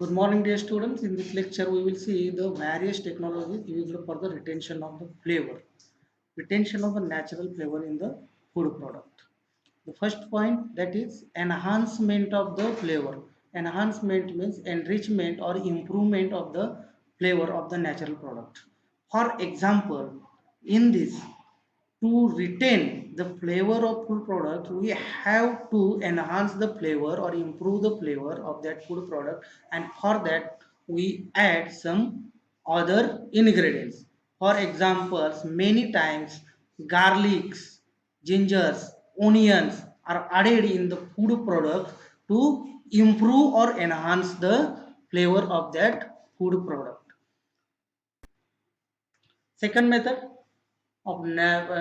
Good morning, dear students. In this lecture, we will see the various technologies used for the retention of the flavor, retention of the natural flavor in the food product. The first point, that is enhancement of the flavor. Enhancement means enrichment or improvement of the flavor of the natural product. For example, in this, to retain the flavor of food product, we have to enhance the flavor or improve the flavor of that food product, and for that we add some other ingredients. For examples, many times garlics, gingers, onions are added in the food product to improve or enhance the flavor of that food product. Second method of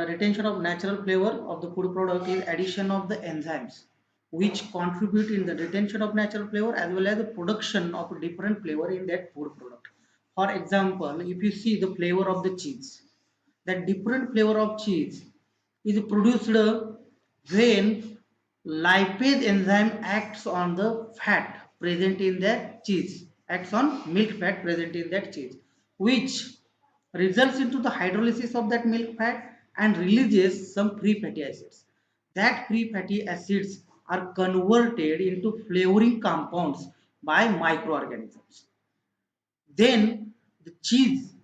retention of natural flavor of the food product is addition of the enzymes which contribute in the retention of natural flavor as well as the production of different flavor in that food product. For example, if you see the flavor of the cheese, that different flavor of cheese is produced when lipase enzyme acts on the fat present in that cheese, acts on milk fat present in that cheese, which results into the hydrolysis of that milk fat and releases some free fatty acids. That free fatty acids are converted into flavoring compounds by microorganisms. Then the cheese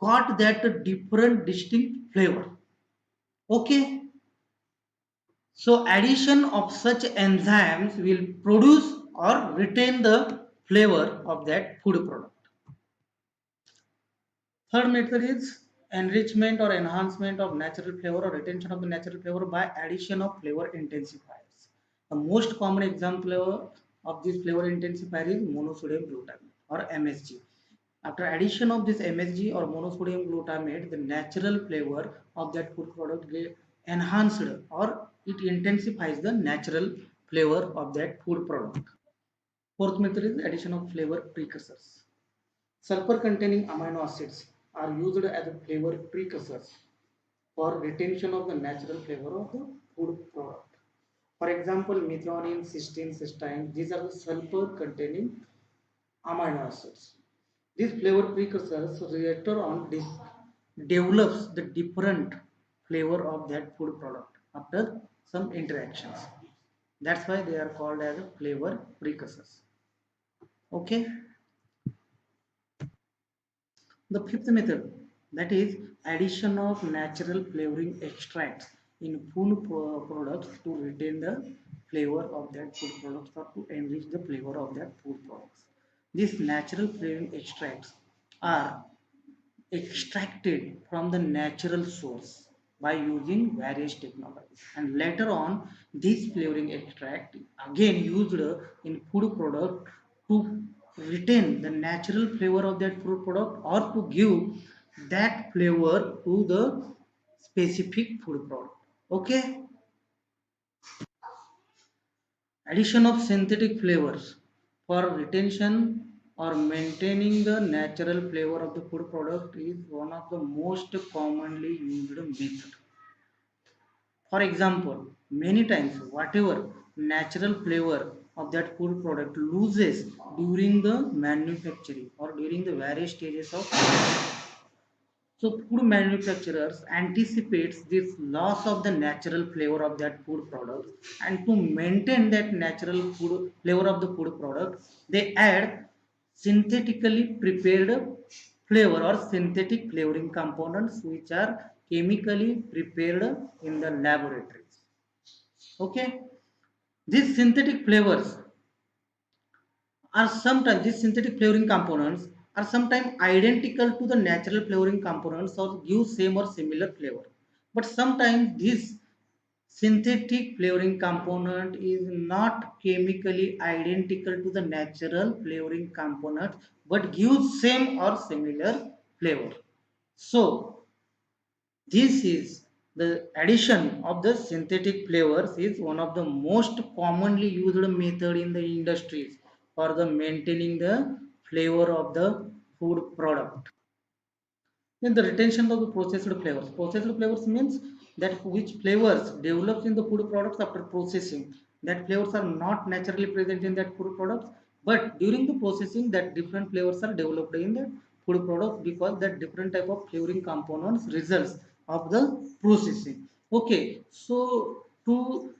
got that different distinct flavor. Okay, so addition of such enzymes will produce or retain the flavor of that food product. Third method is enrichment or enhancement of natural flavor or retention of the natural flavor by addition of flavor intensifiers. The most common example of this flavor intensifier is monosodium glutamate or MSG. After addition of this MSG or monosodium glutamate, the natural flavor of that food product get enhanced or it intensifies the natural flavor of that food product. Fourth method is addition of flavor precursors. Sulfur containing amino acids are used as a flavor precursors for retention of the natural flavor of the food product. For example, methionine, cysteine, cysteine, these are the sulfur containing amino acids. These flavor precursors later on develops the different flavor of that food product after some interactions. That's why they are called as flavor precursors. Okay. The fifth method, that is addition of natural flavoring extracts in food products to retain the flavor of that food products or to enrich the flavor of that food products. These natural flavoring extracts are extracted from the natural source by using various technologies, and later on this flavoring extract again used in food product to retain the natural flavor of that food product or to give that flavor to the specific food product. Okay. Addition of synthetic flavors for retention or maintaining the natural flavor of the food product is one of the most commonly used method. For example, many times whatever natural flavor of that food product loses during the manufacturing or during the various stages of, so food manufacturers anticipates this loss of the natural flavor of that food product, and to maintain that natural food flavor of the food product, they add synthetically prepared flavor or synthetic flavoring components which are chemically prepared in the laboratories. Okay, these synthetic flavors are sometimes these synthetic flavoring components are sometimes identical to the natural flavoring components or give same or similar flavor, but sometimes this synthetic flavoring component is not chemically identical to the natural flavoring component but gives same or similar flavor. So this is the addition of the synthetic flavors is one of the most commonly used method in the industries for the maintaining the flavor of the food product. Then the retention of the processed flavors. Processed flavors means that which flavors develops in the food products after processing. That flavors are not naturally present in that food products. But during the processing, that different flavors are developed in the food product because that different type of flavoring components results of the processing. Okay, so to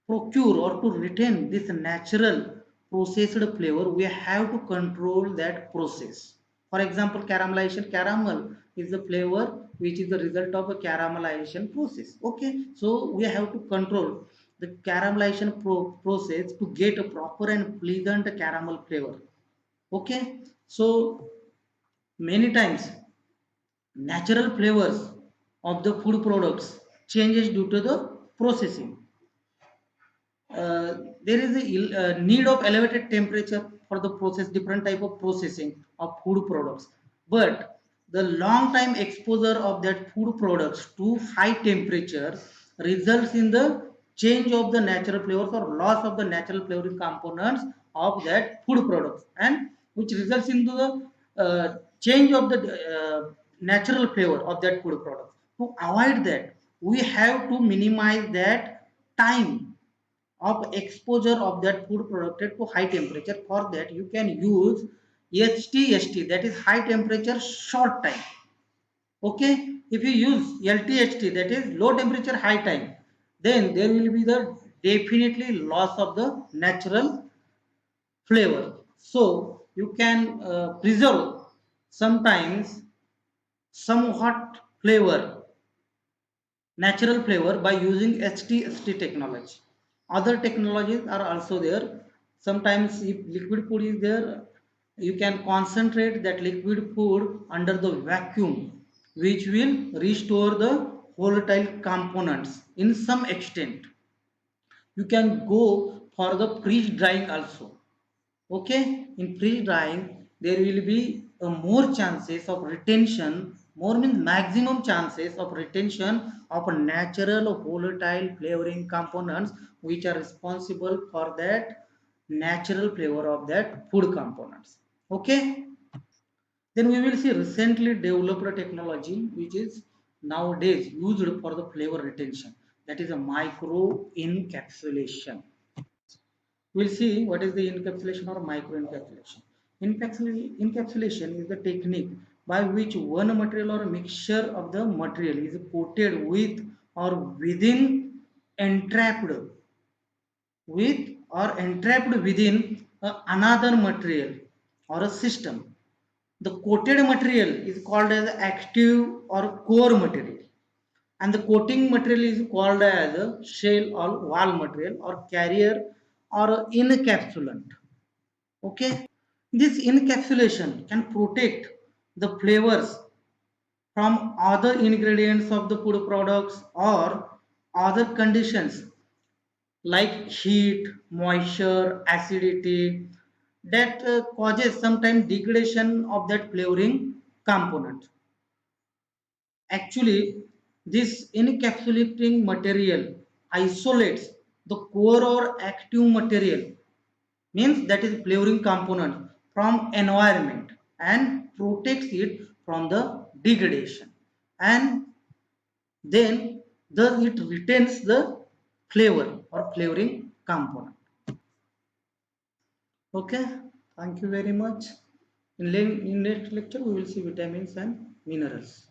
procure or to retain this natural processed flavor, we have to control that process. For example, caramelization. Caramel is the flavor which is the result of a caramelization process. Okay, so we have to control the caramelization process to get a proper and pleasant caramel flavor. Okay, so many times natural flavors of the food products changes due to the processing. There is a need of elevated temperature for the process, different type of processing of food products, but the long time exposure of that food products to high temperature results in the change of the natural flavors or loss of the natural flavoring components of that food products, and which results into the change of the natural flavor of that food product. To avoid that, we have to minimize that time of exposure of that food product to high temperature. For that, you can use HTST, that is high temperature short time. Okay, if you use LTHT, that is low temperature high time, then there will be the definitely loss of the natural flavor. So you can preserve sometimes somewhat flavor, natural flavor, by using HTST technology. Other technologies are also there. Sometimes if liquid food is there, you can concentrate that liquid food under the vacuum, which will restore the volatile components in some extent. You can go for the freeze drying also. Okay, in freeze drying, there will be more chances of retention, more means maximum chances of retention of a natural volatile flavoring components which are responsible for that natural flavor of that food components. Okay, then we will see recently developed technology which is nowadays used for the flavor retention, that is a micro encapsulation. We'll see what is the encapsulation or microencapsulation. Encapsulation is the technique by which one material or mixture of the material is coated with or within entrapped with or entrapped within another material or a system. The coated material is called as active or core material, and the coating material is called as a shell or wall material or carrier or encapsulant. Okay, this encapsulation can protect the flavors from other ingredients of the food products or other conditions like heat, moisture, acidity that causes sometimes degradation of that flavoring component. Actually, this encapsulating material isolates the core or active material, means that is flavoring component, from environment and protects it from the degradation, and then thus it retains the flavor or flavoring component. Okay, thank you very much. In next lecture we will see vitamins and minerals.